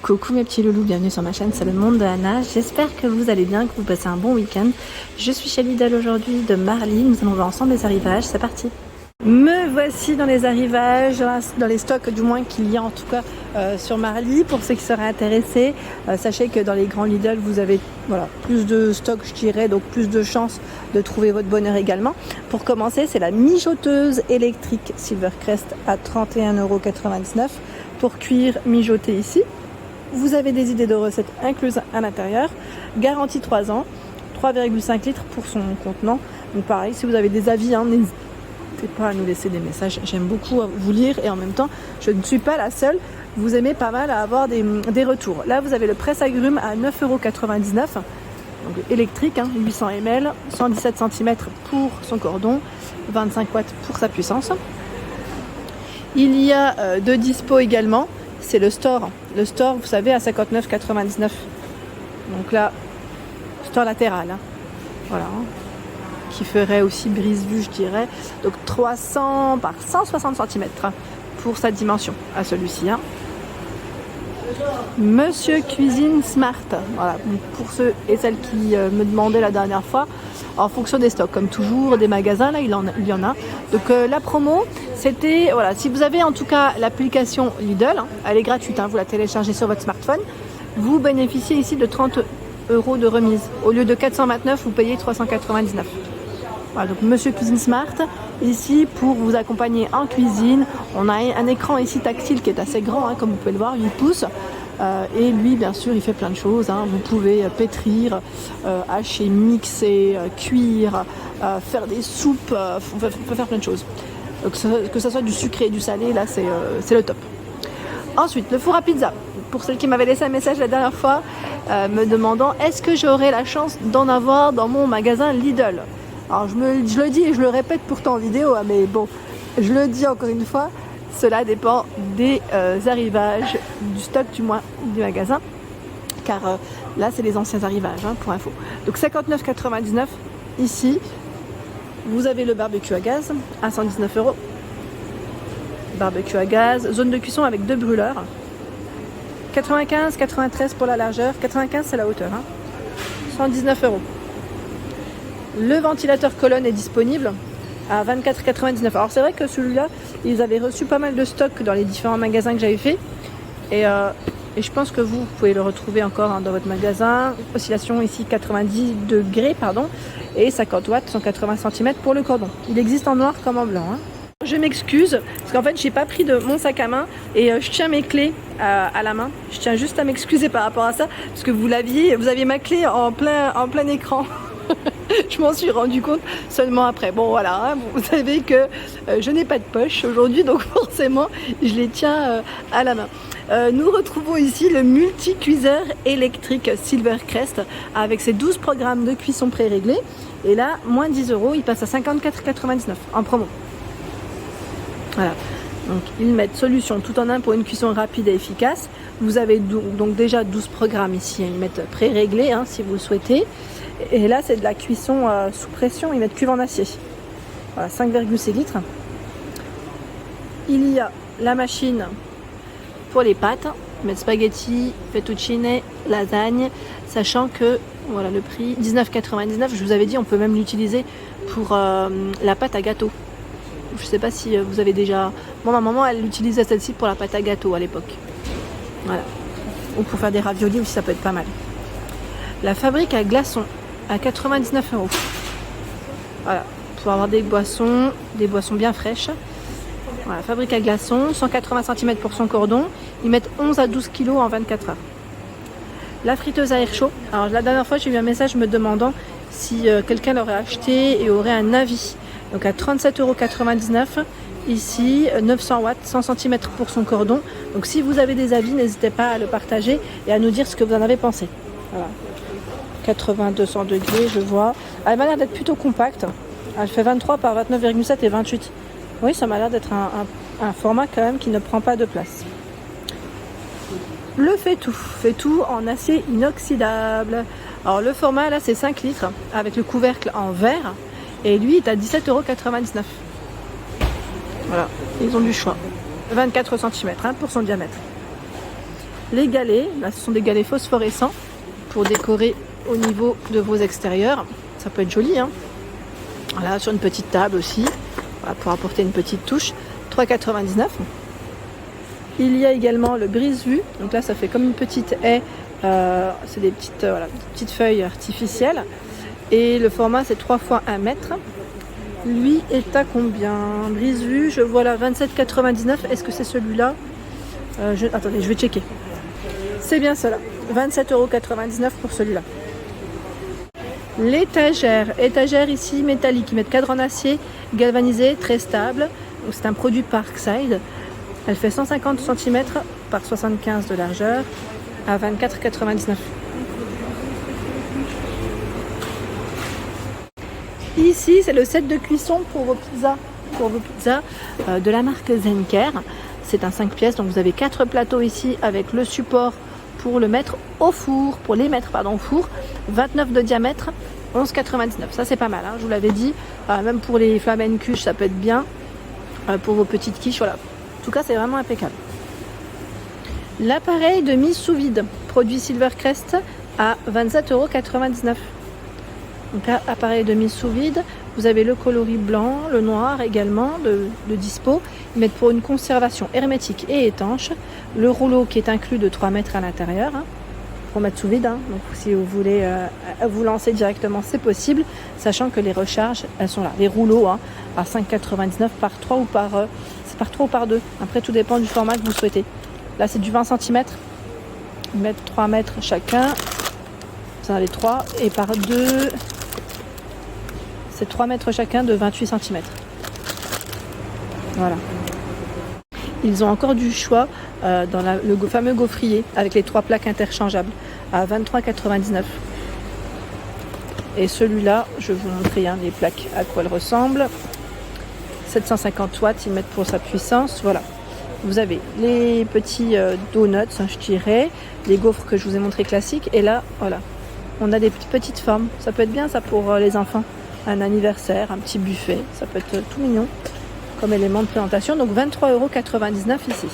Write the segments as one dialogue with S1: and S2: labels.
S1: Coucou mes petits loulous, bienvenue sur ma chaîne, c'est le monde de Anna. J'espère que vous allez bien, que vous passez un bon week-end. Je suis chez Lidl aujourd'hui de Marly, nous allons voir ensemble les arrivages, c'est parti. Me voici dans les arrivages, dans les stocks du moins qu'il y a en tout cas sur Marly. Pour ceux qui seraient intéressés, sachez que dans les grands Lidl vous avez plus de stocks, je dirais, donc plus de chances de trouver votre bonheur également. Pour commencer, c'est la mijoteuse électrique Silvercrest à 31,99 € pour cuire mijoter ici. Vous avez des idées de recettes incluses à l'intérieur, garantie 3 ans, 3,5 litres pour son contenant. Donc pareil, si vous avez des avis, n'hésitez pas à nous laisser des messages. J'aime beaucoup vous lire et en même temps, je ne suis pas la seule. Vous aimez pas mal à avoir des retours. Là, vous avez le presse-agrumes à 9,99 €, donc électrique, 800 ml, 117 cm pour son cordon, 25 watts pour sa puissance. Il y a de dispo également. C'est le store. Le store, vous savez, à 59,99 €. Donc là, store latéral. Voilà. Qui ferait aussi brise-vue, je dirais. Donc 300 par 160 cm pour sa dimension à celui-ci. Monsieur Cuisine Smart. Voilà. Donc pour ceux et celles qui me demandaient la dernière fois, en fonction des stocks, comme toujours, des magasins, là il y en a. Donc la promo, c'était, si vous avez en tout cas l'application Lidl, elle est gratuite, vous la téléchargez sur votre smartphone, vous bénéficiez ici de 30 € de remise. Au lieu de 429, vous payez 399. Voilà, donc Monsieur Cuisine Smart, ici pour vous accompagner en cuisine. On a un écran ici tactile qui est assez grand, comme vous pouvez le voir, 8 pouces. Et lui, bien sûr, il fait plein de choses. Vous pouvez pétrir, hacher, mixer, cuire, faire des soupes. On peut faire plein de choses. Donc, que ce soit du sucré et du salé, là, c'est le top. Ensuite, le four à pizza. Pour celles qui m'avaient laissé un message la dernière fois, me demandant est-ce que j'aurai la chance d'en avoir dans mon magasin Lidl. Alors, je le dis et je le répète pourtant en vidéo, mais bon, je le dis encore une fois. Cela dépend des arrivages, du stock du magasin, car là c'est les anciens arrivages, pour info. Donc 59,99 € ici. Vous avez le barbecue à gaz à 119 €. Barbecue à gaz, zone de cuisson avec 2 brûleurs. 95, 93 pour la largeur, 95 c'est la hauteur. 119 €. Le ventilateur colonne est disponible à 24,99 €. Alors c'est vrai que celui-là, ils avaient reçu pas mal de stock dans les différents magasins que j'avais fait. Et je pense que vous pouvez le retrouver encore dans votre magasin. Oscillation ici 90 degrés, et 50 watts, 180 cm pour le cordon. Il existe en noir comme en blanc. Je m'excuse, parce qu'en fait, j'ai pas pris de mon sac à main et je tiens mes clés à la main. Je tiens juste à m'excuser par rapport à ça, parce que vous aviez ma clé en plein écran. Je m'en suis rendu compte seulement après. Bon voilà, vous savez que je n'ai pas de poche aujourd'hui, donc forcément je les tiens à la main. Nous retrouvons ici le multi-cuiseur électrique Silvercrest avec ses 12 programmes de cuisson pré-réglés. Et là, moins 10 €, il passe à 54,99 € en promo. Voilà. Donc ils mettent solution tout en un pour une cuisson rapide et efficace. Vous avez donc déjà 12 programmes ici. Ils mettent pré-réglés si vous le souhaitez. Et là, c'est de la cuisson sous pression. Ils mettent cuve en acier. Voilà, 5,6 litres. Il y a la machine pour les pâtes. Ils mettent spaghetti, fettuccine, lasagne. Sachant que, voilà le prix, 19,99 €. Je vous avais dit, on peut même l'utiliser pour la pâte à gâteau. Je ne sais pas si vous avez déjà... Moi, ma maman, elle utilisait celle-ci pour la pâte à gâteau à l'époque. Voilà. Ou pour faire des raviolis aussi, ça peut être pas mal. La fabrique à glaçons à 99 €. Voilà, pour avoir des boissons bien fraîches. Voilà, fabrique à glaçons, 180 cm pour son cordon. Ils mettent 11 à 12 kg en 24 heures. La friteuse à air chaud. Alors la dernière fois, j'ai eu un message me demandant si quelqu'un l'aurait acheté et aurait un avis. Donc à 37,99 €. Ici, 900 watts, 100 cm pour son cordon. Donc si vous avez des avis, n'hésitez pas à le partager et à nous dire ce que vous en avez pensé. Voilà. 80-200 degrés, je vois. Elle m'a l'air d'être plutôt compacte. Elle fait 23 par 29,7 et 28. Oui, ça m'a l'air d'être un format quand même qui ne prend pas de place. Le fait-tout en acier inoxydable. Alors le format là c'est 5 litres avec le couvercle en verre et lui est à 17,99 €. Voilà, ils ont du choix. 24 cm pour son diamètre. les galets. Là, ce sont des galets phosphorescents pour décorer au niveau de vos extérieurs. Ça peut être joli, hein. Voilà, sur une petite table aussi, voilà, pour apporter une petite touche. 3,99 €. Il y a également le brise-vue. Donc là, ça fait comme une petite haie. C'est des petites feuilles artificielles. Et le format, c'est 3 x 1 mètre. Lui est à combien? Brise-vue, je vois là 27,99 €. Est-ce que c'est celui-là? Attendez, je vais checker. C'est bien cela. 27,99 € pour celui-là. Étagère ici métallique. Ils mettent cadre en acier galvanisé, très stable. C'est un produit Parkside. Elle fait 150 cm par 75 de largeur à 24,99 €. Ici, c'est le set de cuisson pour vos pizzas, de la marque Zenker. C'est un 5 pièces, donc vous avez 4 plateaux ici avec le support pour les mettre au four, au four. 29 de diamètre, 11,99 €. Ça, c'est pas mal, hein, je vous l'avais dit. Même pour les flamencuches, ça peut être bien. Pour vos petites quiches, voilà. En tout cas, c'est vraiment impeccable. L'appareil de mise sous vide, produit Silvercrest à 27,99 €. Donc là, appareil de mise sous vide, vous avez le coloris blanc, le noir également de dispo. Ils mettent pour une conservation hermétique et étanche. Le rouleau qui est inclus de 3 mètres à l'intérieur, hein, pour mettre sous vide. Hein. Donc si vous voulez vous lancer directement, c'est possible, sachant que les recharges, elles sont là. Les rouleaux, hein, à 5,99 € par 3 ou par 3 ou par 2. Après, tout dépend du format que vous souhaitez. Là, c'est du 20 cm. Ils mettent 3 mètres chacun. Vous en avez 3. Et par 2, c'est 3 mètres chacun de 28 cm. Voilà. Ils ont encore du choix dans le fameux gaufrier avec les 3 plaques interchangeables à 23,99 €. Et celui-là, je vais vous montrer les plaques à quoi elles ressemblent. 750 watts, ils mettent pour sa puissance. Voilà. Vous avez les petits donuts, hein, je dirais, les gaufres que je vous ai montré classiques. Et là, voilà, on a des petites formes. Ça peut être bien ça pour les enfants. Un anniversaire, un petit buffet. Ça peut être tout mignon comme élément de présentation. Donc 23,99 € ici.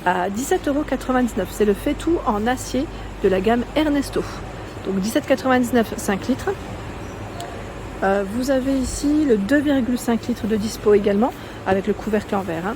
S1: À 17,99 €, c'est le faitout en acier de la gamme Ernesto. Donc 17,99 €, 5 litres. Vous avez ici le 2,5 litres de dispo également, avec le couvercle en verre. Hein.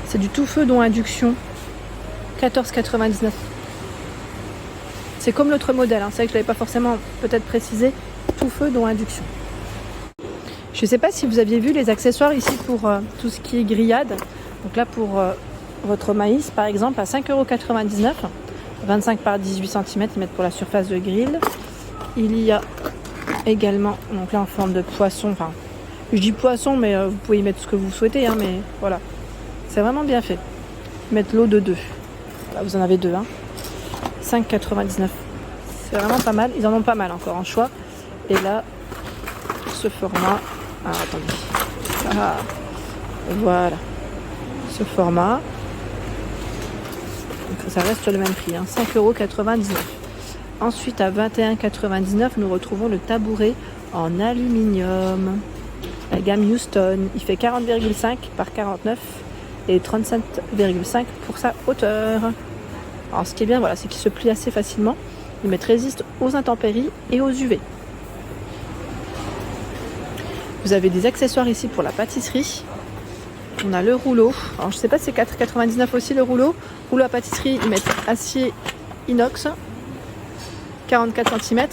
S1: C'est du tout feu dont induction, 14,99 €. C'est comme l'autre modèle, hein. C'est vrai que je ne l'avais pas forcément peut-être précisé, tout feu dont induction. Je ne sais pas si vous aviez vu les accessoires ici pour tout ce qui est grillade. Donc là pour votre maïs par exemple à 5,99 €, 25 par 18 cm, ils mettent pour la surface de grill. Il y a également, donc là en forme de poisson, enfin je dis poisson mais vous pouvez y mettre ce que vous souhaitez, hein, mais voilà, c'est vraiment bien fait. Mettre l'eau de 2, là vous en avez 2, hein. 5,99 €, c'est vraiment pas mal, ils en ont pas mal encore en choix. Et là ce format, voilà, ce format, donc ça reste le même prix, hein, 5,99 €. Ensuite, à 21,99 €, nous retrouvons le tabouret en aluminium. La gamme Houston. Il fait 40,5 par 49 et 37,5 pour sa hauteur. Alors, ce qui est bien, voilà, c'est qu'il se plie assez facilement. Il résiste aux intempéries et aux UV. Vous avez des accessoires ici pour la pâtisserie. On a le rouleau. Alors, je ne sais pas si c'est 4,99 € aussi le rouleau. Rouleau à pâtisserie, ils mettent acier inox. 44 cm.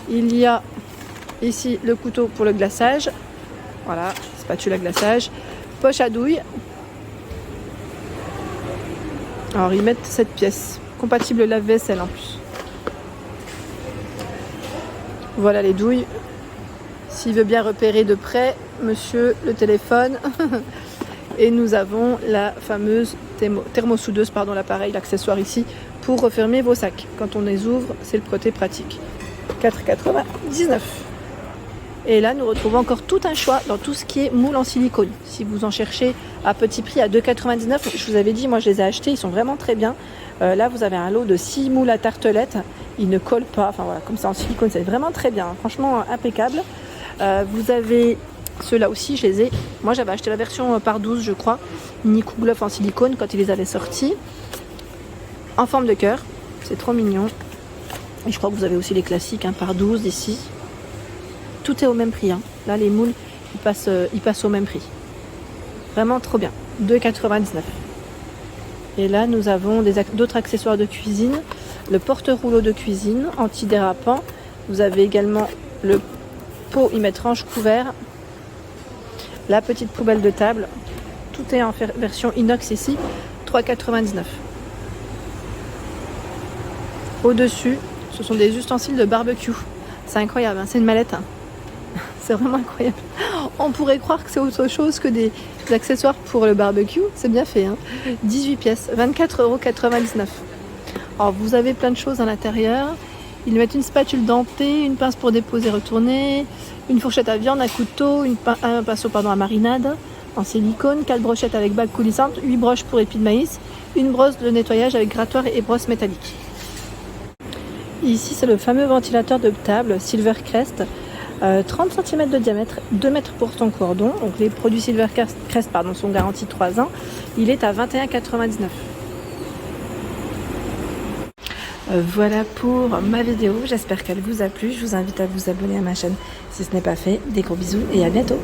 S1: Il y a ici le couteau pour le glaçage. Voilà, spatule à glaçage. Poche à douille. Alors ils mettent cette pièce. Compatible lave-vaisselle en plus. Voilà les douilles. S'il veut bien repérer de près, monsieur, le téléphone. Et nous avons la fameuse thermosoudeuse, l'appareil, l'accessoire ici, pour refermer vos sacs. Quand on les ouvre, c'est le côté pratique. 4,99 €. Et là, nous retrouvons encore tout un choix dans tout ce qui est moules en silicone. Si vous en cherchez à petit prix, à 2,99 €, je vous avais dit, moi je les ai achetés, ils sont vraiment très bien. Là, vous avez un lot de 6 moules à tartelettes. Ils ne collent pas, enfin voilà, comme ça en silicone, c'est vraiment très bien. Franchement, impeccable. Vous avez ceux-là aussi, je les ai. Moi, j'avais acheté la version par 12, je crois. Mini Kouglof en silicone quand ils les avaient sortis. en forme de cœur. C'est trop mignon. Et je crois que vous avez aussi les classiques hein, par 12 ici. Tout est au même prix. Hein. Là, les moules, ils passent au même prix. Vraiment trop bien. 2,99 €. Et là, nous avons d'autres accessoires de cuisine. Le porte-rouleau de cuisine antidérapant. Vous avez également le pot y mettre range couvert. La petite poubelle de table. Tout est en version inox ici. 3,99 €. Au-dessus, ce sont des ustensiles de barbecue. C'est incroyable, hein, c'est une mallette. Hein. C'est vraiment incroyable. On pourrait croire que c'est autre chose que des accessoires pour le barbecue. C'est bien fait. Hein. 18 pièces, 24,99 €. Alors vous avez plein de choses à l'intérieur. Ils mettent une spatule dentée, une pince pour déposer retourner, une fourchette à viande, un couteau, un pinceau à marinade en silicone, 4 brochettes avec bague coulissante, 8 broches pour épis de maïs, une brosse de nettoyage avec grattoir et brosse métallique. Ici, c'est le fameux ventilateur de table Silvercrest, 30 cm de diamètre, 2 mètres pour son cordon. Donc les produits Silvercrest sont garantis 3 ans. Il est à 21,99 €. Voilà pour ma vidéo. J'espère qu'elle vous a plu. Je vous invite à vous abonner à ma chaîne si ce n'est pas fait. Des gros bisous et à bientôt.